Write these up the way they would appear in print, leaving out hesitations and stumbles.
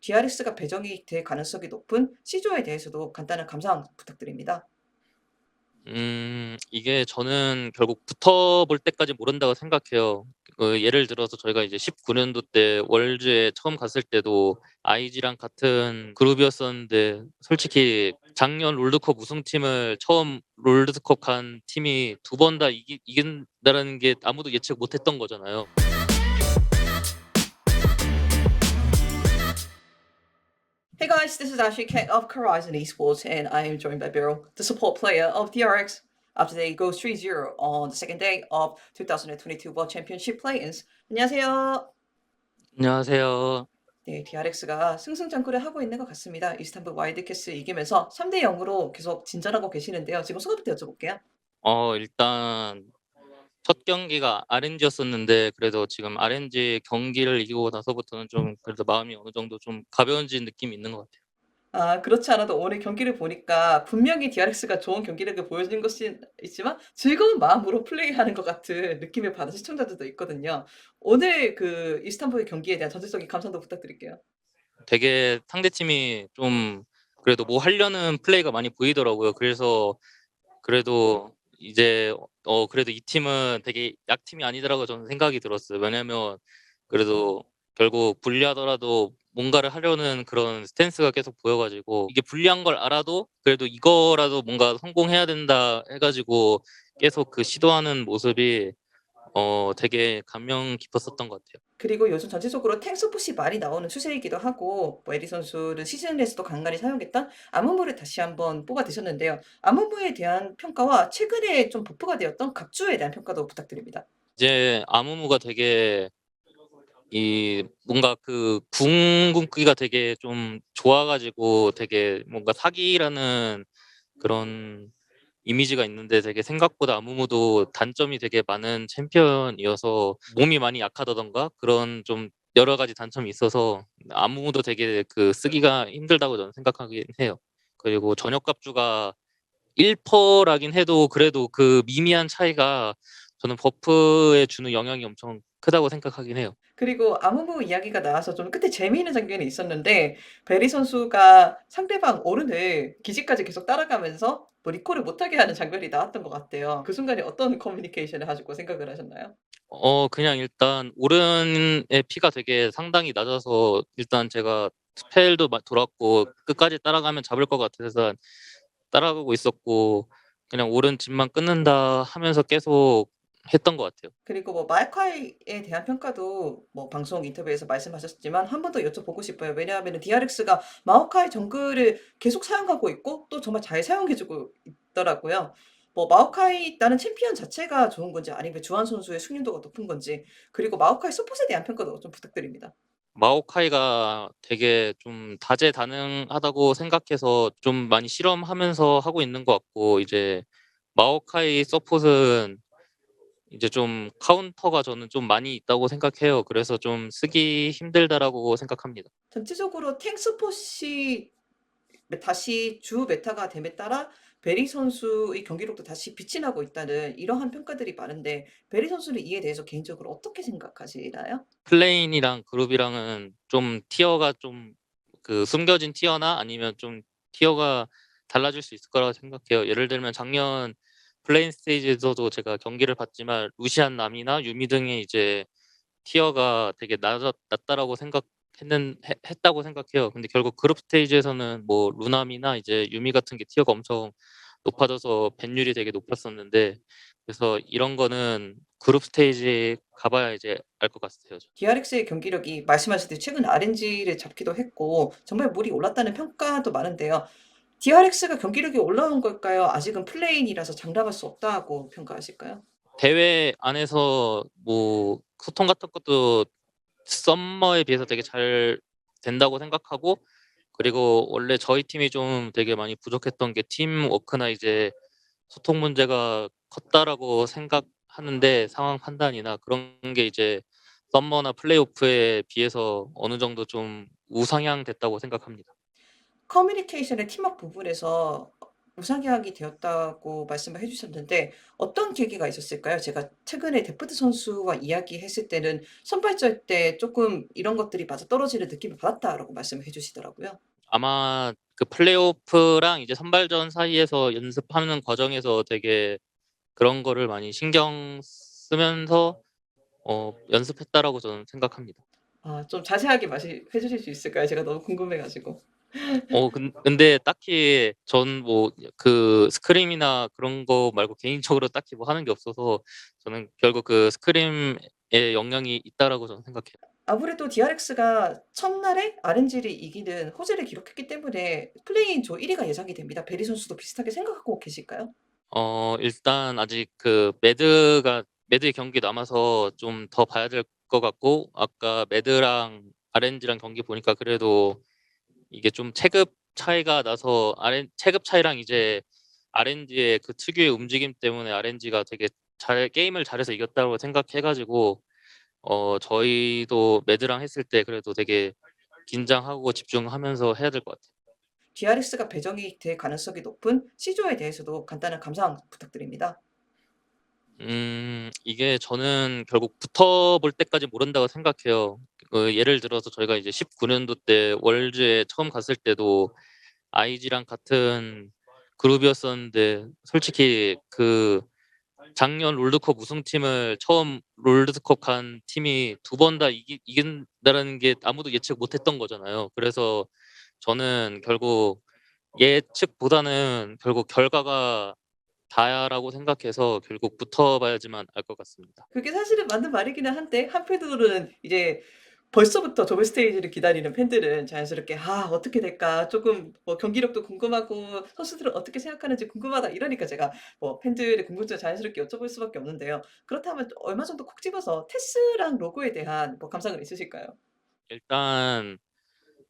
DRX가 배정이 될 가능성이 높은 C조에 대해서도 간단한 감상 부탁드립니다. 이게 저는 결국 붙어볼 때까지 모른다고 생각해요. 예를 들어서 저희가 이제 19년도 때 월즈에 처음 갔을 때도 IG랑 같은 그룹이었었는데 솔직히 작년 롤드컵 우승팀을 처음 롤드컵 간 팀이 두 번 다 이긴다라는 게 아무도 예측 못했던 거잖아요. Hey guys, this is Ashley Kang of Horizon Esports, and I am joined by Beryl, the support player of DRX. After they go 3-0 on the second day of 2022 World Championship play-ins. 안녕하세요. 안녕하세요. 네, DRX가 승승장구를 하고 있는 것 같습니다. 이스탄불 와일드캣스 이기면서 3대 0으로 계속 진전하고 계시는데요. 지금 소감부터 여쭤볼게요. 일단 첫 경기가 RNG였었는데 그래도 지금 RNG 경기를 이기고 나서부터는 좀 그래도 마음이 어느 정도 좀 가벼워진 느낌이 있는 것 같아요. 아, 그렇지 않아도 오늘 경기를 보니까 분명히 DRX가 좋은 경기력을 보여준 것이 있지만 즐거운 마음으로 플레이하는 것 같은 느낌을 받은 시청자들도 있거든요. 오늘 그 이스탄불 경기에 대한 전체적인 감상도 부탁드릴게요. 되게 상대팀이 좀 그래도 뭐 하려는 플레이가 많이 보이더라고요. 그래서 그래도 이제 그래도 이 팀은 되게 약팀이 아니더라고 저는 생각이 들었어요. 왜냐면 그래도 결국 불리하더라도 뭔가를 하려는 그런 스탠스가 계속 보여 가지고 이게 불리한 걸 알아도 그래도 '이거라도 뭔가 성공해야 된다.' 해 가지고 계속 그 시도하는 모습이 되게 감명 깊었었던 것 같아요. 그리고 요즘 전체적으로 탱 서폿이 많이 나오는 추세이기도 하고 뭐 에리 선수를 시즌에서도 간간히 사용했던 아무무를 다시 한번 뽑아 드셨는데요. 아무무에 대한 평가와 최근에 좀 버프가 되었던 각주에 대한 평가도 부탁드립니다. 이제 아무무가 되게 이 뭔가 그 궁극기가 되게 좀 좋아 가지고 되게 뭔가 사기라는 그런 이미지가 있는데 되게 생각보다 아무무도 단점이 되게 많은 챔피언이어서 몸이 많이 약하다든가 그런 좀 여러 가지 단점이 있어서 아무무도 되게 그 쓰기가 힘들다고 저는 생각하긴 해요. 그리고 전역 갑주가 1%라긴 해도 그래도 그 미미한 차이가 저는 버프에 주는 영향이 엄청 크다고 생각하긴 해요. 그리고 아무무 이야기가 나와서 좀 끝에 재미있는 장면이 있었는데 베리 선수가 상대방 오른을 기지까지 계속 따라가면서 뭐 리콜을 못하게 하는 장면이 나왔던 것 같아요. 그 순간에 어떤 커뮤니케이션을 가지고 생각을 하셨나요? 그냥 일단 오른의 피가 되게 상당히 낮아서 일단 제가 스펠도 돌았고 끝까지 따라가면 잡을 것 같아서 따라가고 있었고 그냥 오른 집만 끊는다 하면서 계속 했던 것 같아요. 그리고 뭐 마오카이에 대한 평가도 뭐 방송 인터뷰에서 말씀하셨지만 한 번 더 여쭤보고 싶어요. 왜냐하면은 DRX가 마오카이 정글을 계속 사용하고 있고 또 정말 잘 사용해 주고 있더라고요. 뭐 마오카이라는 챔피언 자체가 좋은 건지 아니면 주한 선수의 숙련도가 높은 건지 그리고 마오카이 서폿에 대한 평가도 좀 부탁드립니다. 마오카이가 되게 좀 다재다능하다고 생각해서 좀 많이 실험하면서 하고 있는 것 같고 이제 마오카이 서폿은 이제 좀 카운터가 저는 좀 많이 있다고 생각해요. 그래서 좀 쓰기 힘들다라고 생각합니다. 전체적으로 탱 스폿이 다시 주 메타가 됨에 따라 베리 선수의 경기력도 다시 빛이 나고 있다는 이러한 평가들이 많은데 베리 선수는 이에 대해서 개인적으로 어떻게 생각하시나요? 플레인이랑 그룹이랑은 좀 티어가 좀 그 숨겨진 티어나 아니면 좀 티어가 달라질 수 있을 거라고 생각해요. 예를 들면 작년 플레인 스테이지에서도 제가 경기를 봤지만 루시안 남이나 유미 등의 이제 티어가 되게 낮다라고 했다고 생각해요. 근데 결국 그룹 스테이지에서는 뭐 루남이나 이제 유미 같은 게 티어가 엄청 높아져서 밴율이 되게 높았었는데 그래서 이런 거는 그룹 스테이지에 가봐야 이제 알 것 같아요. DRX의 경기력이 말씀하셨듯이 최근 RNG를 잡기도 했고 정말 물이 올랐다는 평가도 많은데요. DRX가 경기력이 올라온 걸까요? 아직은 플레인이라서 장담할 수 없다고 평가하실까요? 대회 안에서 뭐 소통 같은 것도 썸머에 비해서 되게 잘 된다고 생각하고 그리고 원래 저희 팀이 좀 되게 많이 부족했던 게 팀워크나 이제 소통 문제가 컸다라고 생각하는데 상황 판단이나 그런 게 이제 썸머나 플레이오프에 비해서 어느 정도 좀 우상향됐다고 생각합니다. 커뮤니케이션의 팀워크 부분에서 우상향이 되었다고 말씀을 해 주셨는데 어떤 계기가 있었을까요? 제가 최근에 데프트 선수와 이야기했을 때는 "선발전 때 쪼끔 이런 것들이 맞아떨어지는 느낌을 받았다."라고 말씀을 해 주시더라고요. 아마 그 플레이오프랑 이제 선발전 사이에서 연습하는 과정에서 되게 그런 거를 많이 신경 쓰면서 연습했다라고 저는 생각합니다. 아 좀 자세하게 말시 해 주실 수 있을까요? 제가 너무 궁금해 가지고. 근데 딱히 전 뭐 그 스크림이나 그런 거 말고 개인적으로 딱히 뭐 하는 게 없어서 저는 결국 그 스크림에 영향이 있다라고 저는 생각해요. 아무래도 DRX가 첫날에 RNG를 이기는 호재를 기록했기 때문에 플레이-인 조 1 위가 예상이 됩니다. 베리 선수도 비슷하게 생각하고 계실까요? 일단 아직 그 매드의 경기 남아서 좀 더 봐야 될 것 같고, 아까 매드랑 RNG랑 경기 보니까 그래도 이게 좀 체급 차이가 나서 체급 차이랑 이제 RNG의 그 특유의 움직임 때문에 RNG가 되게 게임을 잘해서 이겼다고 생각해 가지고 저희도 매드랑 했을 때 그래도 되게 긴장하고 집중하면서 해야 될 것 같아요. DRX가 배정이 될 가능성이 높은 C조에 대해서도 간단한 감상 부탁드립니다. 이게 저는 결국 붙어볼 때까지 모른다고 생각해요. 예를 들어서 저희가 이제 19년도 때 월즈에 처음 갔을 때도 IG랑 같은 그룹이었었는데, 솔직히 그 작년 롤드컵 우승팀을 처음 롤드컵 간 팀이 2번 다 이긴다라는 게 아무도 예측 못했던 거잖아요. 그래서 저는 결국 예측보다는 결국 결과가 다야라고 생각해서 결국 붙어봐야지만 알 것 같습니다. 그게 사실은 맞는 말이기는 한데 한편으로는 이제 벌써부터 저번 스테이지를 기다리는 팬들은 자연스럽게 '아 어떻게 될까? 쪼금 뭐 경기력도 궁금하고 선수들은 어떻게 생각하는지 궁금하다.' 이러니까 제가 뭐 팬들의 궁금증을 자연스럽게 여쭤볼 수밖에 없는데요. 그렇다면 얼마 정도 콕 집어서 테스랑 로고에 대한 뭐 감상은 있으실까요? 일단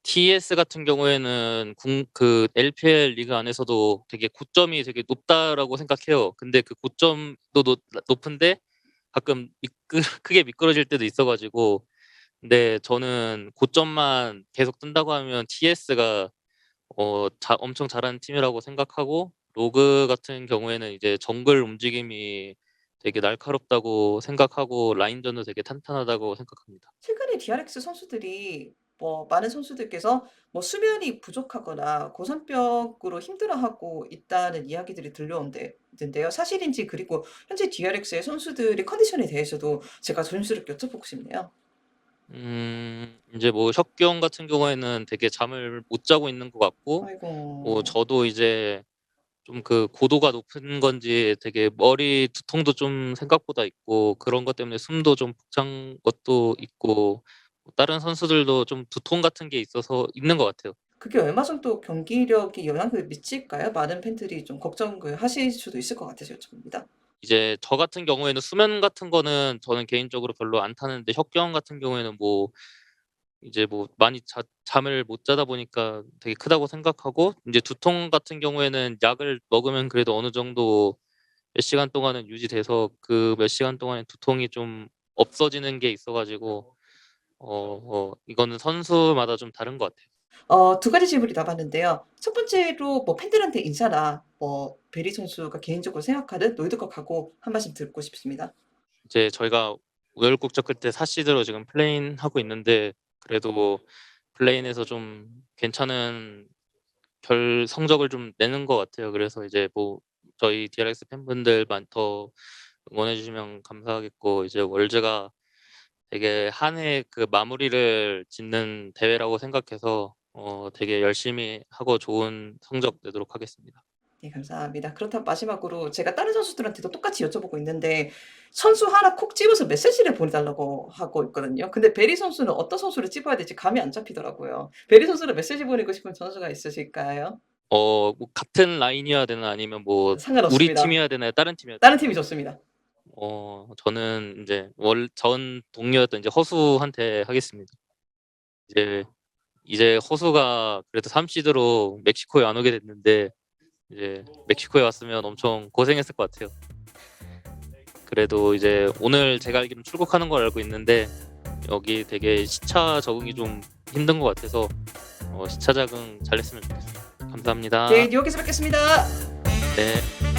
TS 같은 경우에는 그 LPL 리그 안에서도 되게 고점이 되게 높다라고 생각해요. 근데 그 고점도 높은데 가끔 크게 미끄러질 때도 있어 가지고, 근데 저는 고점만 계속 뜬다고 하면 TS가 엄청 잘하는 팀이라고 생각하고, 로그 같은 경우에는 이제 정글 움직임이 되게 날카롭다고 생각하고 라인전도 되게 탄탄하다고 생각합니다. 최근에 DRX 선수들이 뭐 많은 선수들께서 뭐 수면이 부족하거나 고산병으로 힘들어하고 있다는 이야기들이 들려온데 던데요. 사실인지 그리고 현재 DRX의 선수들의 컨디션에 대해서도 제가 조심스럽게 여쭤보고 싶네요. 인제 뭐 혁기 형 같은 경우에는 되게 잠을 못 자고 있는 것 같고, 뭐 아이고. 저도 이제 좀 그 고도가 높은 건지 되게 머리 두통도 좀 생각보다 있고, 그런 것 때문에 숨도 좀 벅찬 것도 있고, 뭐 다른 선수들도 좀 두통 같은 게 있어서 있는 것 같아요. 그게 얼마 정도 경기력에 영향을 미칠까요? 많은 팬들이 좀 걱정을 하실 수도 있을 것 같아서 여쭤봅니다. 이제 저 같은 경우에는 수면 같은 거는 저는 개인적으로 별로 안 타는데, 혁기 형 같은 경우에는 뭐 이제 뭐 많이 잠을 못 자다 보니까 되게 크다고 생각하고, 인제 두통 같은 경우에는 약을 먹으면 그래도 어느 정도 몇 시간 동안은 유지돼서 그 몇 시간 동안에 두통이 좀 없어지는 게 있어 가지고, 이거는 선수마다 좀 다른 것 같아요. 두 가지 질문이 남았는데요. 첫 번째로 뭐 팬들한테 인사나 뭐 베리 선수가 개인적으로 생각하는 롤드컵 각오 한 말씀 듣고 싶습니다. 이제 저희가 우열국적 끝에 4 시드로 지금 플레인 하고 있는데, 그래도 플레인에서 좀 괜찮은 성적을 좀 내는 것 같아요. 그래서 이제 뭐 저희 DRX 팬분들만 더 응원해 주시면 감사하겠고, 이제 월즈가 되게 한 해 그 마무리를 짓는 대회라고 생각해서 되게 열심히 하고 좋은 성적 내도록 하겠습니다. 네 감사합니다. 그렇다면 마지막으로 제가 다른 선수들한테도 똑같이 여쭤보고 있는데 선수 하나 콕 집어서 메시지를 보내 달라고 하고 있거든요. 근데 베리 선수는 어떤 선수를 집어야 될지 감이 안 잡히더라고요. 베리 선수를 메시지 보내고 싶은 선수가 있으실까요? 뭐 같은 라인이어야 되나, 아니면 뭐 우리 상관없습니다. 팀이어야 되나요? 다른 팀이어야 다른 되나요? 팀이 좋습니다. 저는 인제 전 동료였던 이제 허수한테 하겠습니다. 이제 허수가 그래도 3 시드로 멕시코에 안 오게 됐는데, 이제 멕시코에 왔으면 엄청 고생했을 것 같아요. 그래도 이제 오늘 제가 알기로는 출국하는 걸 알고 있는데, 여기 되게 시차 적응이 좀 힘든 것 같아서 시차 적응 잘했으면 좋겠어요. 감사합니다. 네 뉴욕에서 뵙겠습니다. 네.